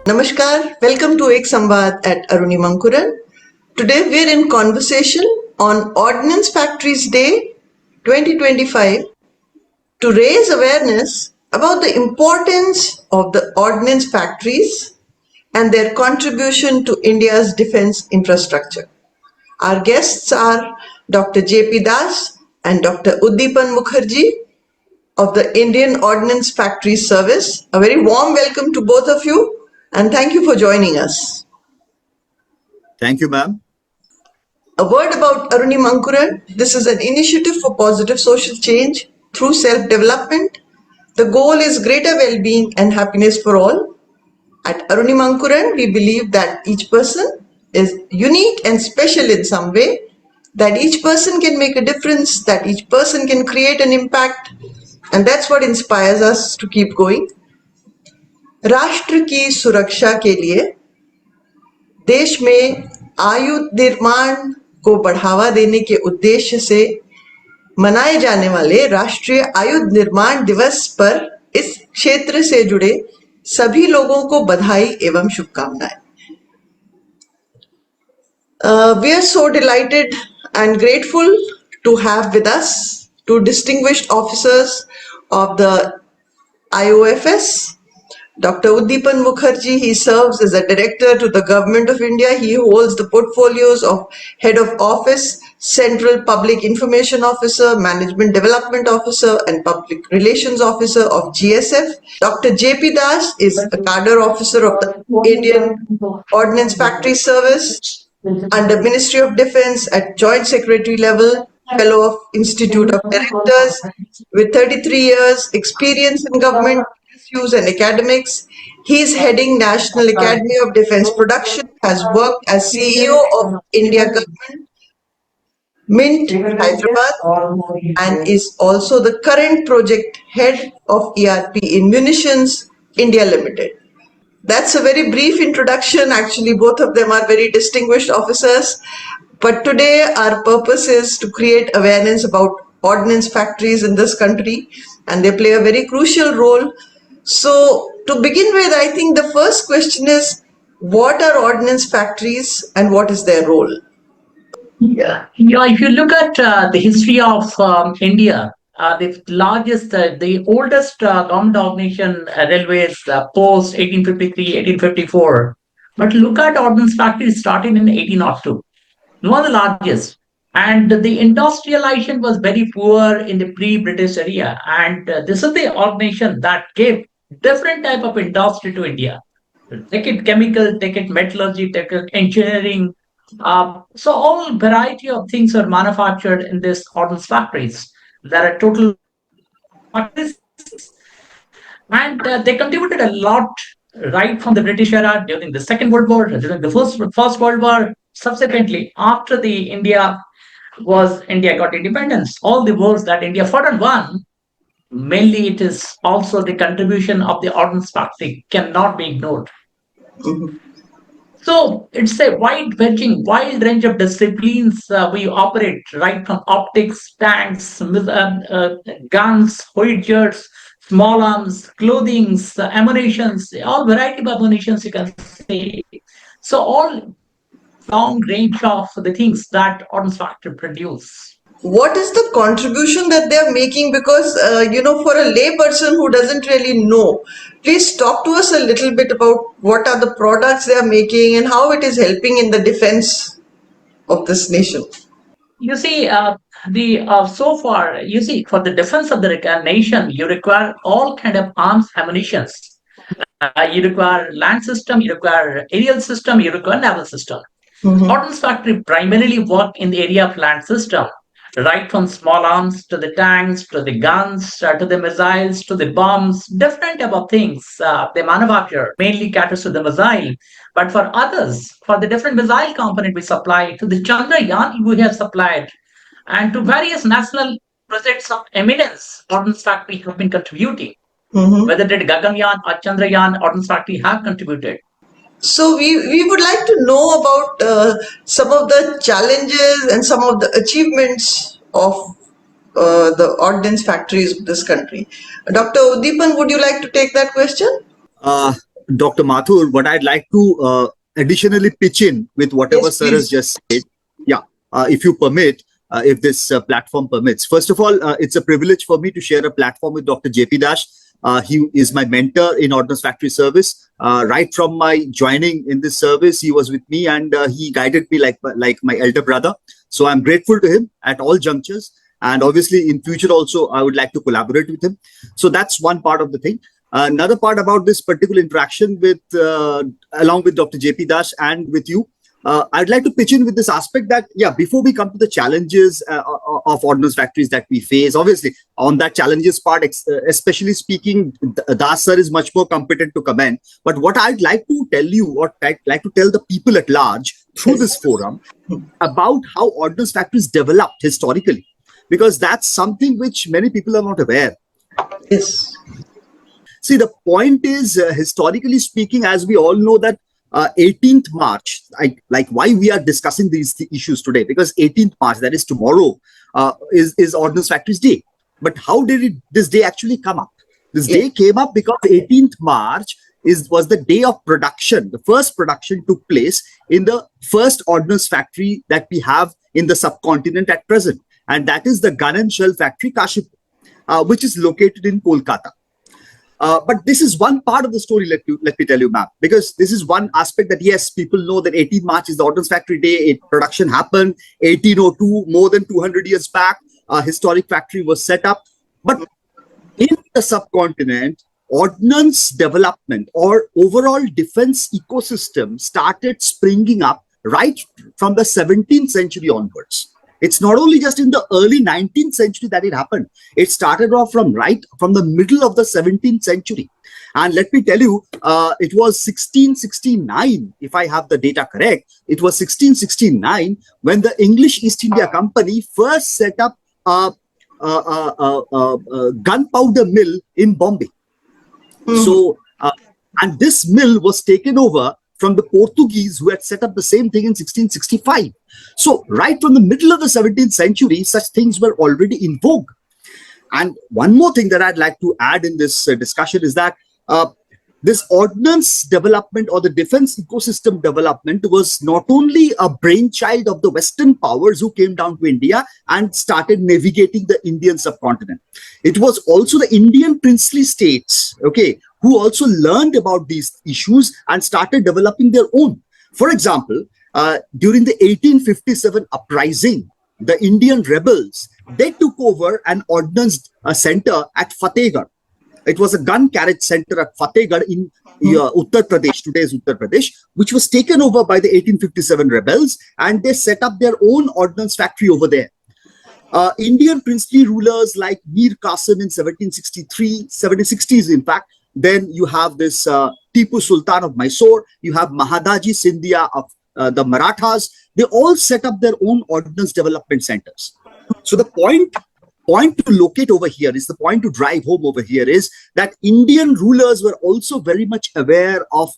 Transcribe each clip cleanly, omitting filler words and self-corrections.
Namaskar, welcome to Ek Samvad at Aruni Mankuran. Today we're in conversation on Ordnance Factories Day 2025 to raise awareness about the importance of the ordnance factories and their contribution to India's defense infrastructure. Our guests are Dr. J.P. Das and Dr. Uddipan Mukherjee of the Indian Ordnance Factory Service. A very warm welcome to both of you and thank you for joining us. Thank you, ma'am. A word about Aruni Mankuran. This is an initiative for positive social change through self-development. The goal is greater well-being and happiness for all. At Aruni Mankuran, we believe that each person is unique and special in some way, that each person can make a difference, that each person can create an impact, and that's what inspires us to keep going. राष्ट्र की सुरक्षा के लिए देश में आयुध निर्माण को बढ़ावा देने के उद्देश्य से मनाए जाने वाले राष्ट्रीय आयुध निर्माण दिवस पर इस क्षेत्र से जुड़े सभी लोगों को बधाई एवं शुभकामनाएं. We are so delighted and grateful to have with us two distinguished officers of the IOFS. Dr. Uddipan Mukherjee, he serves as a director to the Government of India. He holds the portfolios of Head of Office, Central Public Information Officer, Management Development Officer, and Public Relations Officer of GSF. Dr. J.P. Das is a cadre officer of the Indian Ordnance Factory Service under Ministry of Defence at Joint Secretary level, Fellow of Institute of Directors with 33 years experience in government issues and academics. He is heading National Academy of Defence Production, has worked as CEO of India Government, Mint, Hyderabad, and is also the current project head of ERP in Munitions, India Limited. That's a very brief introduction. Actually, both of them are very distinguished officers. But today, our purpose is to create awareness about ordnance factories in this country, and they play a very crucial role. So, to begin with, I think the first question is, what are ordnance factories and what is their role? Yeah, if you look at the history of India, the oldest government organization, railways, post 1853, 1854. But look at ordnance factories starting in 1802. One of the largest. And the industrialization was very poor in the pre-British area. And this is the organization that gave different type of industry to India. Take it chemical, take it metallurgy, take it engineering. So all variety of things are manufactured in these ordnance factories. There are total, and they contributed a lot right from the British era during the Second World War, during the First World War. Subsequently, after the India got independence, all the wars that India fought and won, mainly it is also the contribution of the ordnance factory cannot be ignored. So it's a wide range of disciplines we operate, right from optics, tanks, guns, howitzers, small arms, clothing, ammunitions, all variety of ammunitions you can see. So all long range of the things that ordnance factory produce. What is the contribution that they're making? Because, for a lay person who doesn't really know, please talk to us a little bit about what are the products they're making and how it is helping in the defense of this nation. You see, so far, for the defense of the nation, you require all kind of arms, ammunitions. You require land system, you require aerial system, you require naval system. Ordnance factory primarily work in the area of land system, right from small arms to the tanks, to the guns, to the missiles, to the bombs, different type of things they manufacture, mainly caters to the missile. But for others, for the different missile component we supply, to the Chandrayaan we have supplied, and to various national projects of eminence, Ordnance Factory have been contributing. Whether it is Gaganyaan or Chandrayaan, Ordnance Factory have contributed. So we would like to know about some of the challenges and some of the achievements of the ordnance factories of this country. Dr. Uddipan, would you like to take that question? Dr. Mathur, what I'd like to additionally pitch in with whatever Yes, sir has please. just said. Yeah, if you permit, if this platform permits. First of all, it's a privilege for me to share a platform with Dr. JP Dash. He is my mentor in Ordnance Factory Service. Right from my joining in this service, he was with me and he guided me like my elder brother. So I'm grateful to him at all junctures. And obviously, in future also, I would like to collaborate with him. So that's one part of the thing. Another part about this particular interaction with, along with Dr. JP Dash and with you, I'd like to pitch in with this aspect that, yeah, before we come to the challenges of ordnance factories that we face, obviously, on that challenges part, especially speaking, Das sir is much more competent to comment. But what I'd like to tell you, or I'd like to tell the people at large through this forum about how ordnance factories developed historically, because that's something which many people are not aware. Yes. See, the point is, historically speaking, as we all know that 18th March, like why we are discussing these issues today, because 18th March, that is tomorrow, is Ordnance Factories Day. But how did this day actually come up? This day came up because 18th March was the day of production. The first production took place in the first ordnance factory that we have in the subcontinent at present. And that is the gun and shell factory, Kashipur, which is located in Kolkata. But this is one part of the story, let me tell you, ma'am, because this is one aspect that, yes, people know that 18th March is the Ordnance Factory Day. Production happened 1802, more than 200 years back. A historic factory was set up. But in the subcontinent, ordnance development or overall defense ecosystem started springing up right from the 17th century onwards. It's not only just in the early 19th century that it happened. It started off from the middle of the 17th century. And let me tell you, it was 1669, if I have the data correct. It was 1669 when the English East India Company first set up a gunpowder mill in Bombay. So, and this mill was taken over from the Portuguese, who had set up the same thing in 1665. So right from the middle of the 17th century, such things were already in vogue. And one more thing that I'd like to add in this discussion is that this ordnance development or the defense ecosystem development was not only a brainchild of the Western powers who came down to India and started navigating the Indian subcontinent. It was also the Indian princely states, okay, who also learned about these issues and started developing their own. For example, during the 1857 uprising, the Indian rebels, they took over an ordnance center at Fatehgarh. It was a gun carriage center at Fatehgarh in Uttar Pradesh, today's Uttar Pradesh, which was taken over by the 1857 rebels, and they set up their own ordnance factory over there. Indian princely rulers like Mir Qasim in 1763, 1760s in fact. Then you have this Tipu Sultan of Mysore. You have Mahadaji Scindia of the Marathas. They all set up their own ordnance development centers. So the point to locate over here is, the point to drive home over here is that Indian rulers were also very much aware of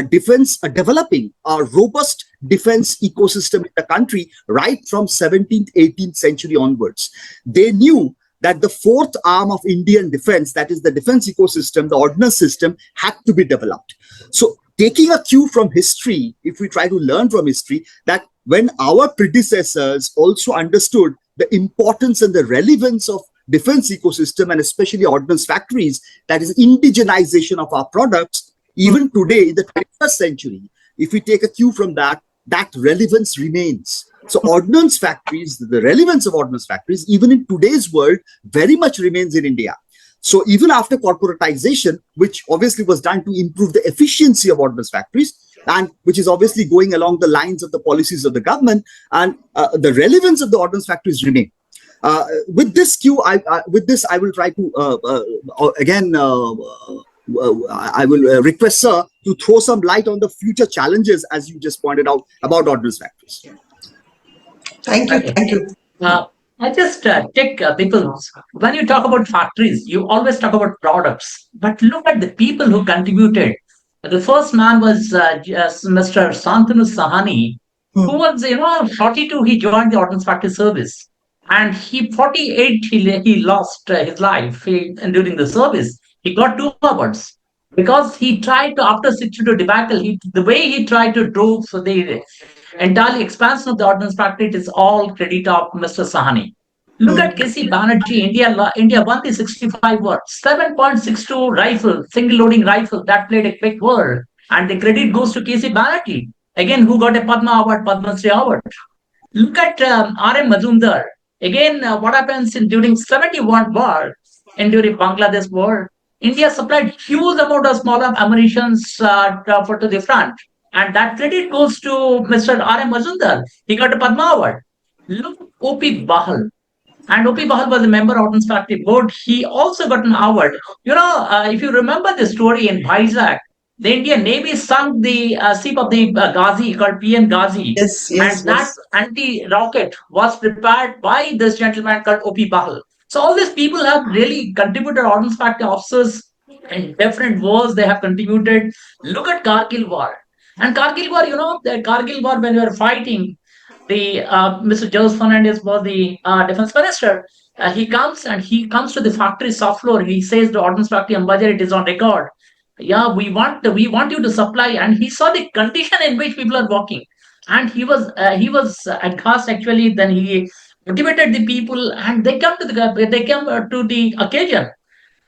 developing a robust defense ecosystem in the country right from 17th, 18th century onwards. They knew that the fourth arm of Indian defense, that is the defense ecosystem, the ordnance system, had to be developed. So taking a cue from history, if we try to learn from history, that when our predecessors also understood the importance and the relevance of defense ecosystem and especially ordnance factories, that is indigenization of our products, even today in the 21st century, if we take a cue from that, that relevance remains. So ordnance factories, the relevance of ordnance factories, even in today's world, very much remains in India. So even after corporatization, which obviously was done to improve the efficiency of ordnance factories, and which is obviously going along the lines of the policies of the government, and the relevance of the ordnance factories remain. With this cue, I will try to again. I will request sir to throw some light on the future challenges, as you just pointed out, about ordnance factories. Thank you. Thank you. I just take people. When you talk about factories, you always talk about products, but look at the people who contributed. The first man was Mr. Santanu Sahani, who was, 42. He joined the Ordnance Factory Service, and 48. He lost his life during the service. He got 2 awards. because he tried to, after 62 debacle, the way he tried to do for the entirely expansion of the ordnance factory, it is all credit of Mr. Sahani. Look at KC Banerjee. India won the 65 war. 7.62 rifle, single loading rifle that played a big role. And the credit goes to KC Banerjee. Again, who got a Padma Award, Padma Shri Award. Look at R.M. Majumdar. Again, what happens during 71 war and during Bangladesh war? India supplied huge amount of small ammunitions to the front. And that credit goes to Mr. R.M. Majumdar. He got a Padma Award. Look, O.P. Bahal. And O.P. Bahal was a member of Ordnance Factory Board. He also got an award. If you remember the story in Vizag, the Indian Navy sunk the ship of the Ghazi called PN Ghazi. Yes, yes, And that yes. anti-rocket was prepared by this gentleman called O.P. Bahal. So all these people have really contributed, Ordnance Factory officers in different wars they have contributed. Look at Kargil War. And Kargil War, the Kargil War when we were fighting, the Mr. Joseph Fernandez was the defense minister. He comes to the factory soft floor. He says the ordnance factory Ambajar, it is on record. Yeah, we want you to supply. And he saw the condition in which people are working, and he was aghast actually. Then he motivated the people, and they come to the occasion.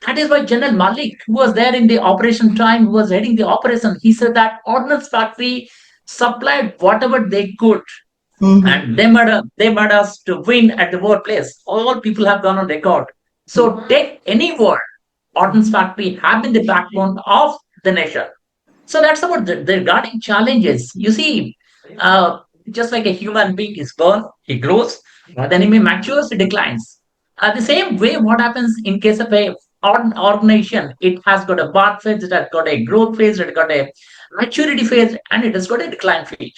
That is why General Malik, who was there in the operation time, who was heading the operation, he said that ordnance factory supplied whatever they could, and they made us to win at the workplace. All people have gone on record. So take any war, Ordnance Factory have been the backbone of the nation. So that's about the regarding challenges. You see, just like a human being is born, he grows, but then he matures, he declines. The same way, what happens in case of a organization, it has got a birth phase, it has got a growth phase, it has got a maturity phase, and it has got a decline phase.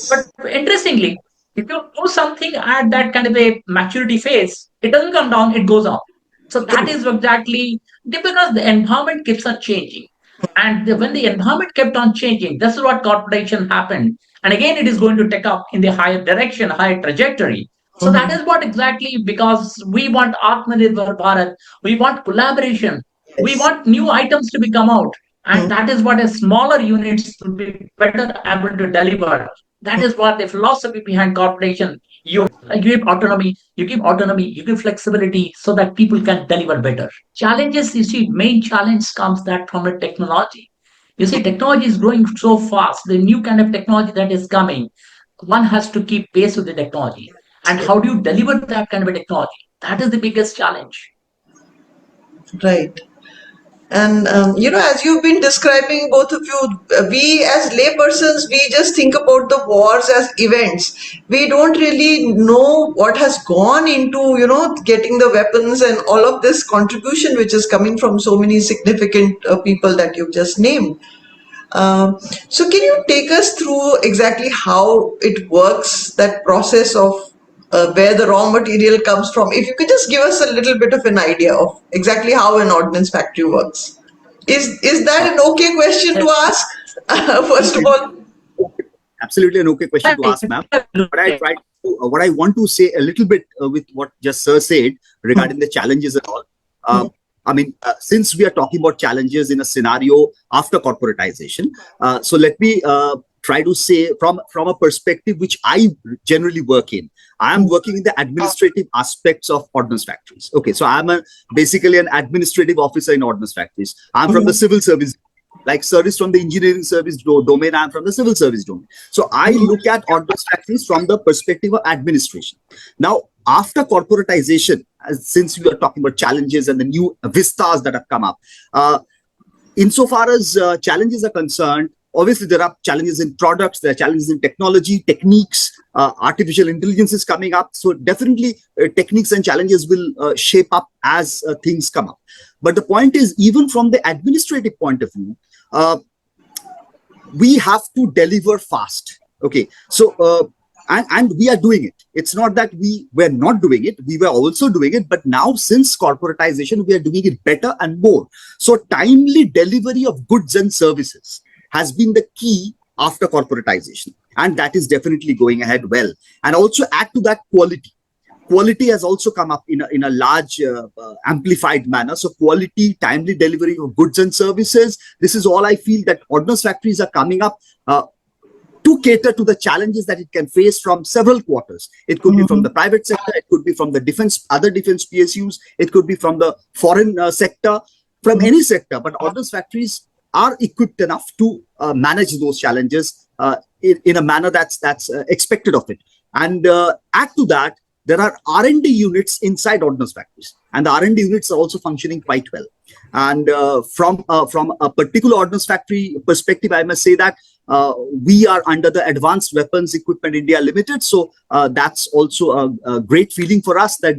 But interestingly, if you do something at that kind of a maturity phase, it doesn't come down, it goes on. So that True. is exactly because the environment keeps on changing. And when the environment kept on changing, this is what corporation happened. And again, it is going to take up in the higher direction, higher trajectory. So that is what exactly, because we want Atmanirbhar Bharat, we want collaboration, we Yes. want new items to be come out. And that is what a smaller units will be better able to deliver. That is what the philosophy behind corporation. You give autonomy, you give flexibility so that people can deliver better. Challenges, you see, main challenge comes that from the technology. You see, technology is growing so fast. The new kind of technology that is coming, one has to keep pace with the technology. And how do you deliver that kind of a technology? That is the biggest challenge. Right. And as you've been describing, both of you, we as laypersons, we just think about the wars as events. We don't really know what has gone into, getting the weapons and all of this contribution, which is coming from so many significant people that you've just named. So, can you take us through exactly how it works, that process of where the raw material comes from? If you could just give us a little bit of an idea of exactly how an ordnance factory works. Is that an okay question to ask? First of all. Absolutely an okay question to ask, ma'am. What I want to say a little bit with what just sir said regarding the challenges and all. Since we are talking about challenges in a scenario after corporatization, so let me try to say from a perspective which I generally work in. I am working in the administrative aspects of ordnance factories. Okay, so I'm basically an administrative officer in ordnance factories. I'm from the civil service. Like service from the engineering service domain, I'm from the civil service domain. So I look at ordnance factories from the perspective of administration. Now, after corporatization, since we are talking about challenges and the new vistas that have come up, insofar as challenges are concerned, obviously there are challenges in products, there are challenges in technology, techniques, artificial intelligence is coming up. So definitely techniques and challenges will shape up as things come up. But the point is, even from the administrative point of view, we have to deliver fast. Okay, so and we are doing it. It's not that we were not doing it, we were also doing it, but now since corporatization, we are doing it better and more. So timely delivery of goods and services has been the key after corporatization, and that is definitely going ahead well. And also add to that quality. quality has also come up in a large amplified manner. So quality, timely delivery of goods and services, this is all I feel that ordnance factories are coming up to cater to the challenges that it can face from several quarters. It could be from the private sector, it could be from the defense, other defense PSUs, it could be from the foreign sector, from any sector. But ordnance factories are equipped enough to manage those challenges in a manner that's expected of it. And add to that, there are R&D units inside ordnance factories, and the R&D units are also functioning quite well. And from a particular ordnance factory perspective, I must say that we are under the Advanced Weapons Equipment India Limited. So that's also a great feeling for us that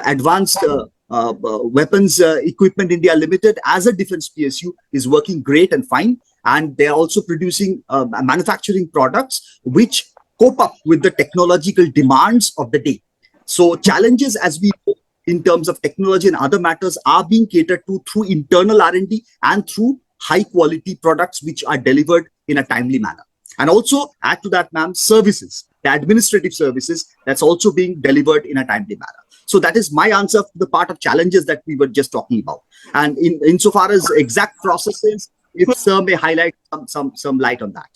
Advanced Weapons Equipment India Limited as a defense PSU is working great and fine. And they're also producing manufacturing products which cope up with the technological demands of the day. So challenges as we go in terms of technology and other matters are being catered to through internal R&D and through high quality products which are delivered in a timely manner. And also add to that, ma'am, services, the administrative services, that's also being delivered in a timely manner. So that is my answer to the part of challenges that we were just talking about. And insofar as exact processes, if sir may highlight some light on that.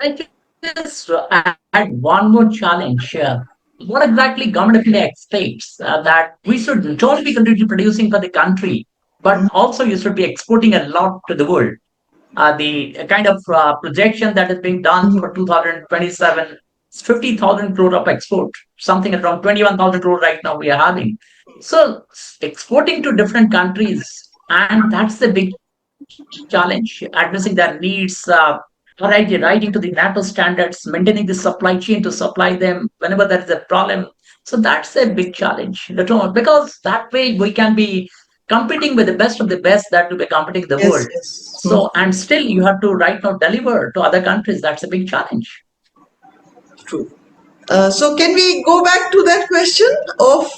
I just add one more challenge. What exactly Government of India expects that we should not only be continuing producing for the country, but also you should be exporting a lot to the world. The kind of projection that is being done for 2027 is 50,000 crore of export, something around 21,000 crore right now we are having. So exporting to different countries, and that's the big challenge, addressing their needs, writing to the NATO standards, maintaining the supply chain to supply them whenever there is a problem. So that's a big challenge, because that way we can be competing with the best of the best that will be competing the Yes, world. yes. So, and still you have to right now deliver to other countries. That's a big challenge. True. So can we go back to that question of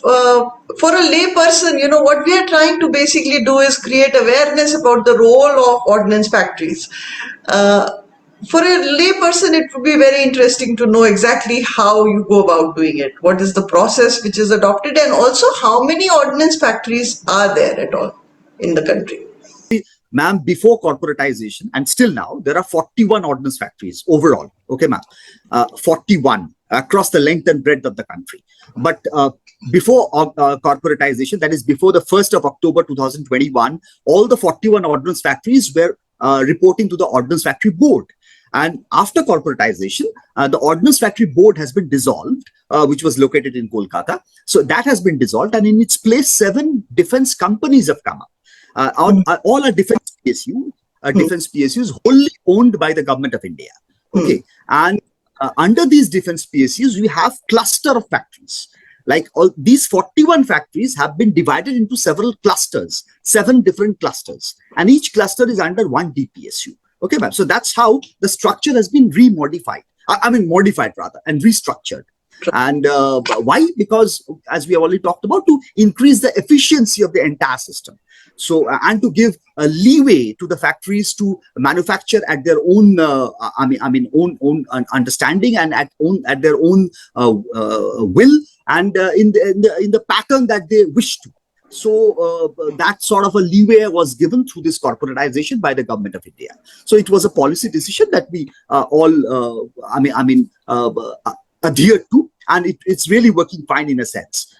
for a lay person, what we are trying to basically do is create awareness about the role of ordnance factories. For a lay person, it would be very interesting to know exactly how you go about doing it. What is the process which is adopted, and also how many ordnance factories are there at all in the country? Ma'am, before corporatization and still now, there are 41 ordnance factories overall. Okay, ma'am. 41 across the length and breadth of the country. But before corporatization, that is before the 1st of October 2021, all the 41 ordnance factories were reporting to the Ordnance Factory Board. And after corporatization, the Ordnance Factory Board has been dissolved, which was located in Kolkata. So that has been dissolved, and in its place, 7 defense companies have come up. All are defense PSUs wholly owned by the Government of India. Okay, and under these defense PSUs, we have cluster of factories. Like all these 41 factories have been divided into several clusters, 7 different clusters, and each cluster is under one DPSU. Okay, ma'am. So that's how the structure has been modified rather, and restructured. And why? Because as we have already talked about, to increase the efficiency of the entire system. So and to give a leeway to the factories to manufacture at their own, own understanding and at their own will, and in the pattern that they wish to. So that sort of a leeway was given through this corporatization by the Government of India. So it was a policy decision that we all, adhered to, and it's really working fine in a sense.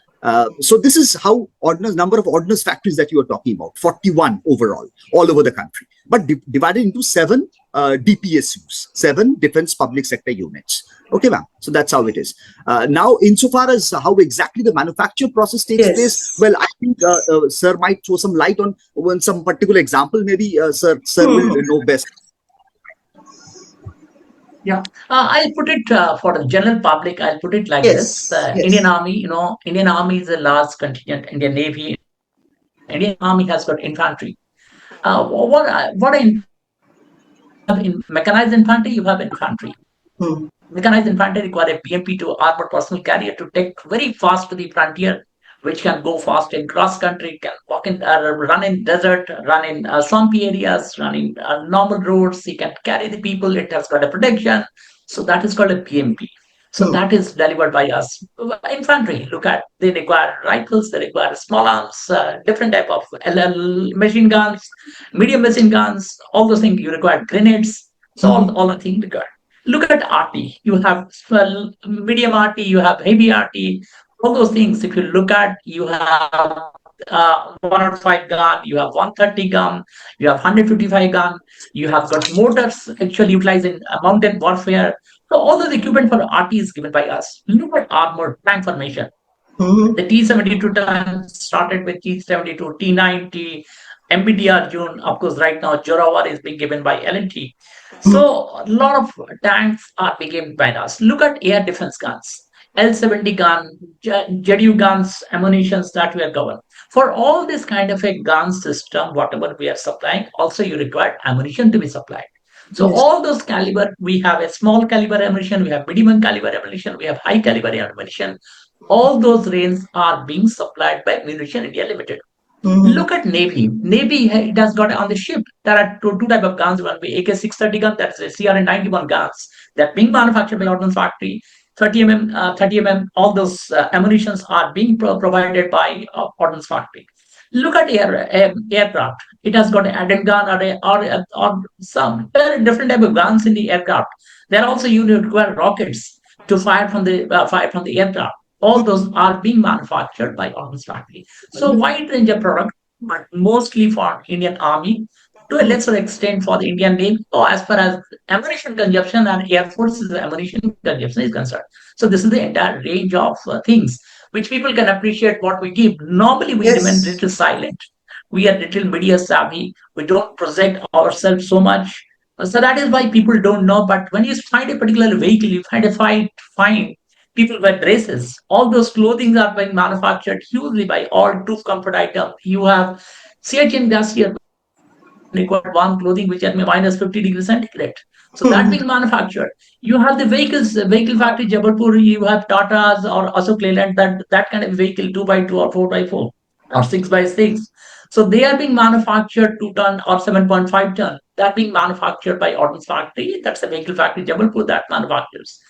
So this is how number of ordnance factories that you are talking about, 41 overall, all over the country, but divided into 7 DPSUs, 7 defense public sector units. Okay, ma'am. So that's how it is. Now, insofar as how exactly the manufacture process takes place, well, I think sir might throw some light on some particular example. Maybe sir will know best. Yeah, I'll put it for the general public. I'll put it like this: Yes. Indian Army, Indian Army is a large contingent. Indian Navy, Indian Army has got infantry. What in mechanized infantry? You have infantry. Mechanized infantry require a PMP to armored personnel carrier to take very fast to the frontier, which can go fast in cross country, can run in desert, run in swampy areas, run in normal roads. It can carry the people. It has got a protection. So that is called a PMP. So that is delivered by us. Infantry, look at, they require rifles, they require small arms, different type of LL machine guns, medium machine guns, all those things. You require grenades. So all the things required. Look at RT. You have medium RT, you have heavy RT, all those things. If you look at, you have 105 gun, you have 130 gun, you have 155 gun, you have got mortars actually utilized in mountain warfare. So all those equipment for RT is given by us. Look at armor, tank formation. The T-72 tank started with T-72, T-90, MBDR June. Of course, right now Jorawar is being given by L&T. So a lot of tanks are being given by us. Look at air defense guns. L-70 gun, JDU guns, ammunitions that we are governed. For all this kind of a gun system, whatever we are supplying, also you require ammunition to be supplied. So all those caliber, we have a small caliber ammunition, we have medium caliber ammunition, we have high caliber ammunition. All those ranges are being supplied by Munition India Limited. Look at Navy. Navy, it has got on the ship. There are two type of guns. One be AK-630 gun, that's a CRN-91 guns that being manufactured by Ordnance Factory. 30 mm, all those ammunitions are being provided by Ordnance Factory. Look at aircraft. It has got an add-on gun or some different type of guns in the aircraft. There also you require rockets to fire from the aircraft. All those are being manufactured by Ordnance Factory. So wide range of product, but mostly for Indian Army, to a lesser extent for the Indian Navy, or as far as ammunition consumption and Air Force's ammunition consumption is concerned. So this is the entire range of things which people can appreciate what we give. Normally we remain little silent. We are little media savvy. We don't project ourselves so much. So that is why people don't know. But when you find a particular vehicle, you find people wear dresses. All those clothing are being manufactured hugely by all true comfort items. You have CHN gas here required warm clothing which at minus 50 degrees centigrade. So that being manufactured. You have the vehicle factory Jabalpur, you have Tatas or Ashok Leyland, that kind of vehicle 2x2 or 4x4 or 6x6. So they are being manufactured 2 ton or 7.5 ton. That being manufactured by Ordnance Factory. That's the vehicle factory Jabalpur that manufactures.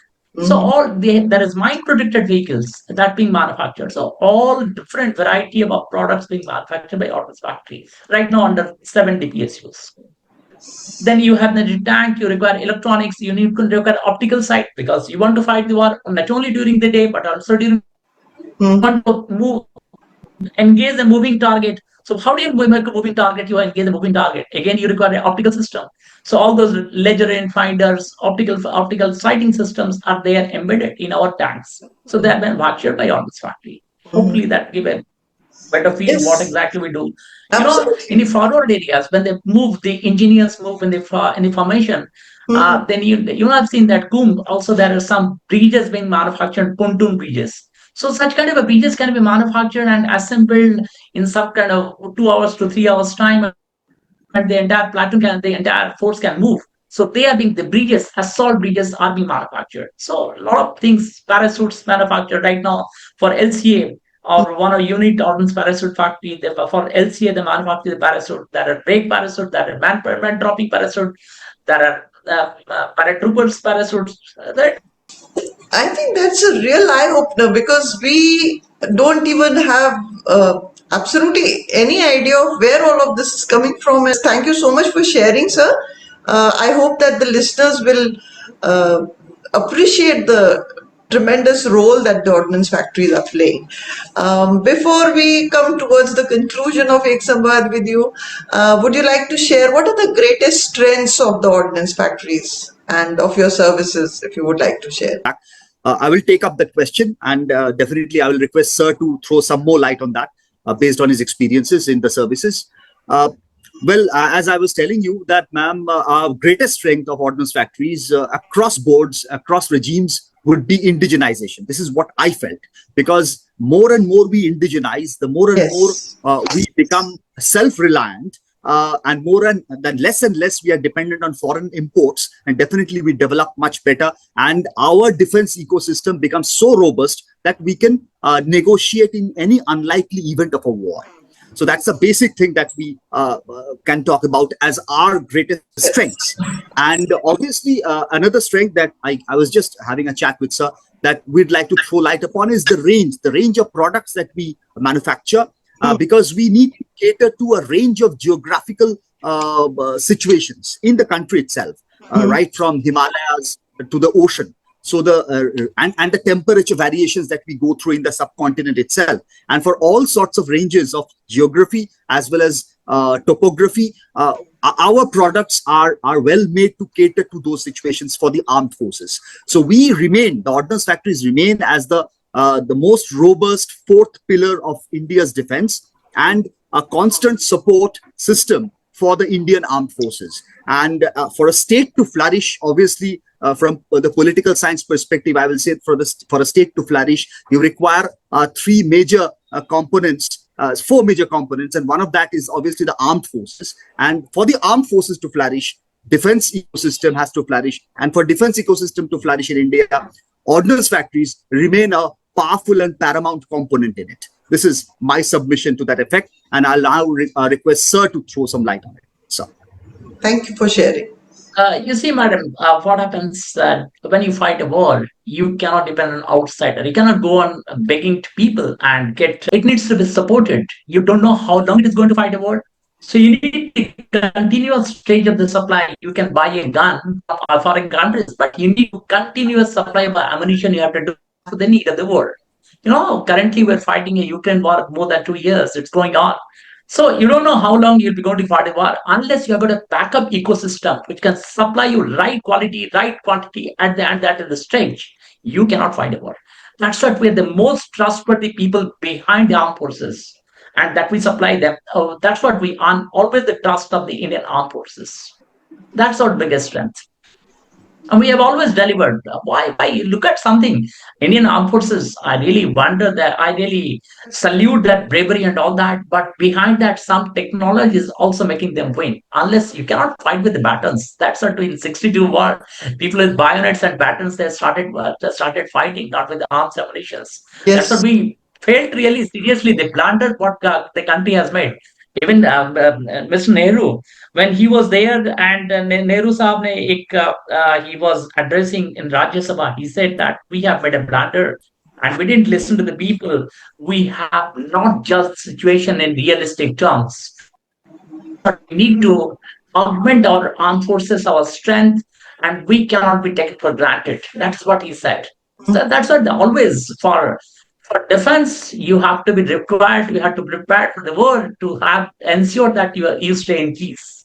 So there is mine protected vehicles that being manufactured. So all different variety of products being manufactured by Ordnance Factory right now under 7 DPSUs. Then you have the tank, you require electronics, you need to require optical sight because you want to fight the war not only during the day but also during want to engage the moving target. So how do you make a moving target? You engage the moving target. Again, you require an optical system. So all those ledger range finders, optical sighting systems are there embedded in our tanks. So they have been manufactured by Ordnance Factory. Hopefully that give a better feel what exactly we do. In the forward areas, when they move, the engineers move in the formation, then you have seen that Kum. Also, there are some bridges being manufactured, pontoon bridges. So such kind of a bridges can be manufactured and assembled in some kind of 2 hours to 3 hours time, and the entire platoon the entire force can move. So they are being the bridges, assault bridges are being manufactured. So a lot of things, parachutes manufactured right now for LCA or one of unit Ordnance parachute factory. For LCA, they manufacture the parachute. There are brake parachute, there are man dropping parachute, there are paratroopers parachutes. I think that's a real eye opener because we don't even have absolutely any idea of where all of this is coming from. And thank you so much for sharing, sir. I hope that the listeners will appreciate the tremendous role that the ordnance factories are playing. Before we come towards the conclusion of Ek Samvad with you, would you like to share what are the greatest strengths of the ordnance factories and of your services, if you would like to share? I will take up that question, and definitely I will request sir to throw some more light on that based on his experiences in the services. As I was telling you that, ma'am, our greatest strength of ordnance factories across boards, across regimes would be indigenization. This is what I felt, because more and more we indigenize, the more and more we become self-reliant, and less and less we are dependent on foreign imports, and definitely we develop much better, and our defense ecosystem becomes so robust that we can negotiate in any unlikely event of a war. So that's a basic thing that we can talk about as our greatest strengths. And obviously another strength that I was just having a chat with sir, that we'd like to throw light upon is the range of products that we manufacture, because we need to cater to a range of geographical situations in the country itself, right from Himalayas to the ocean. So and the temperature variations that we go through in the subcontinent itself, and for all sorts of ranges of geography as well as topography, our products are well made to cater to those situations for the armed forces. So the ordnance factories remain as the most robust fourth pillar of India's defense and a constant support system for the Indian armed forces. And for a state to flourish, obviously, from the political science perspective, I will say for a state to flourish, you require four major components, and one of that is obviously the armed forces. And for the armed forces to flourish, defense ecosystem has to flourish. And for defense ecosystem to flourish in India, ordnance factories remain a powerful and paramount component in it. This is my submission to that effect, and I'll now request Sir to throw some light on it. Sir. Thank you for sharing. You see, madam, what happens when you fight a war, you cannot depend on outsider. You cannot go on begging to people and get it needs to be supported. You don't know how long it is going to fight a war. So you need the continuous stage of the supply. You can buy a gun from foreign countries, but you need continuous supply of ammunition you have to do for the need of the war. Currently we're fighting a Ukraine war more than 2 years. It's going on. So you don't know how long you'll be going to fight a war unless you have got a backup ecosystem which can supply you right quality, right quantity at the stage. You cannot fight a war. That's what we're the most trustworthy people behind the armed forces, and that we supply them. Oh, that's what we earn always the trust of the Indian armed forces. That's our biggest strength. And we have always delivered. Why look at something? Indian armed forces, I really wonder that, I really salute that bravery and all that. But behind that, some technology is also making them win. Unless you cannot fight with the batons. That's what in 62 war, people with bayonets and batons, they started fighting, not with the arms ammunitions. That's what Yes. we failed really seriously. They blundered what the country has made. Even Mr. Nehru, when he was there, and Nehru Saab he was addressing in Rajya Sabha, he said that we have made a blunder and we didn't listen to the people. We have not judged the situation in realistic terms. We need to augment our armed forces, our strength, and we cannot be taken for granted. That's what he said. So that's what always for defense, you have to be required, you have to prepare for the war to have ensure that you stay in peace.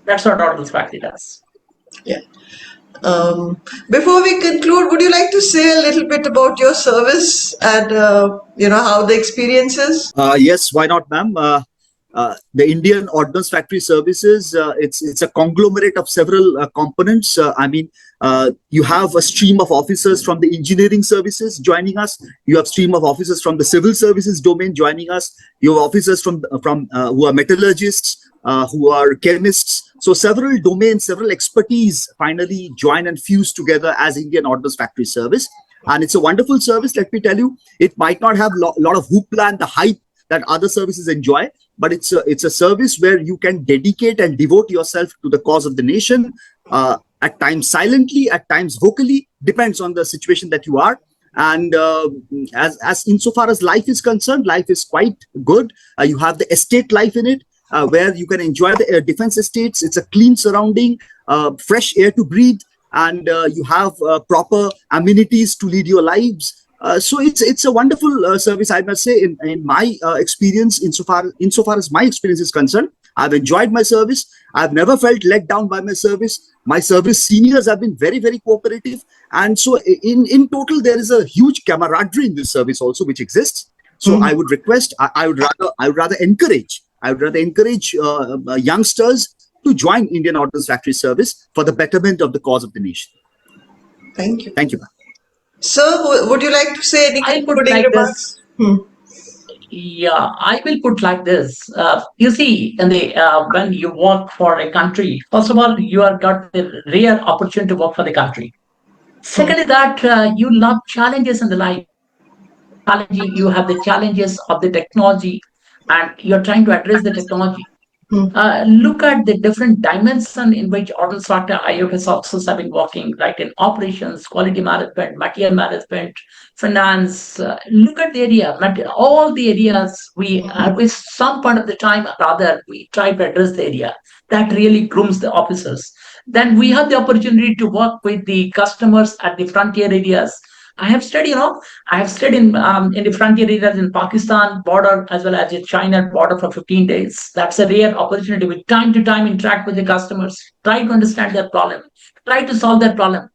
That's what Ordnance Factory does. Yeah. Before we conclude, would you like to say a little bit about your service and how the experience is? Yes, why not, ma'am? The Indian Ordnance Factory Services, it's a conglomerate of several components. You have a stream of officers from the engineering services joining us. You have stream of officers from the civil services domain joining us. You have officers from who are metallurgists, who are chemists. So several domains, several expertise finally join and fuse together as Indian Ordnance Factory Service. And it's a wonderful service, let me tell you. It might not have a lot of hoopla and the hype that other services enjoy, but it's a service where you can dedicate and devote yourself to the cause of the nation, at times silently, at times vocally, depends on the situation that you are. And as insofar as life is concerned, life is quite good. You have the estate life in it, where you can enjoy the defense estates. It's a clean surrounding, fresh air to breathe, and you have proper amenities to lead your lives. So it's a wonderful service, I must say. In my experience, insofar as my experience is concerned, I've enjoyed my service. I've never felt let down by my service. My service seniors have been very, very cooperative, and so in total, there is a huge camaraderie in this service also, which exists. So I would request, I would rather encourage youngsters to join Indian Ordnance Factory Service for the betterment of the cause of the nation. Thank you. Thank you, ma'am. Sir, would you like to say any I put concluding like remarks? this. Yeah, I will put like this. You see, when you work for a country, first of all, you have got the rare opportunity to work for the country. Secondly, that you love challenges in the life. You have the challenges of the technology, and you're trying to address the technology. Look at the different dimension in which ordnance factor IOFS officers have been working, right, in operations, quality management, material management, finance. Look at the area, all the areas we, with some point of the time or other, we try to address the area that really grooms the officers. Then we have the opportunity to work with the customers at the frontier areas. I have studied, I have stayed in the frontier areas in Pakistan border as well as in China border for 15 days. That's a rare opportunity. With time to time interact with the customers, try to understand their problem, try to solve their problem.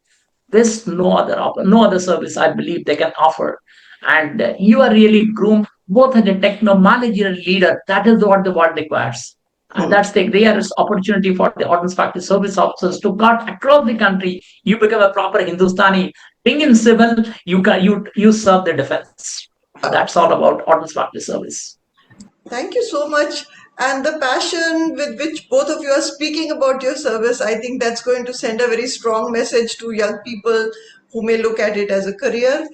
There's no other service I believe they can offer, and you are really groomed both as a techno-managerial leader. That is what the world requires. And that's the rarest opportunity for the ordnance factory service officers to cut across the country. You become a proper Hindustani. Being in civil, you serve the defense. That's all about ordnance factory service. Thank you so much. And the passion with which both of you are speaking about your service, I think that's going to send a very strong message to young people who may look at it as a career.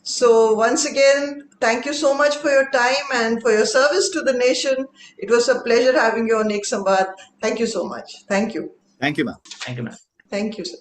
So, once again, thank you so much for your time and for your service to the nation. It was a pleasure having you on Ek Samvad. Thank you so much. Thank you. Thank you, ma'am. Thank you, ma'am. Thank you, sir.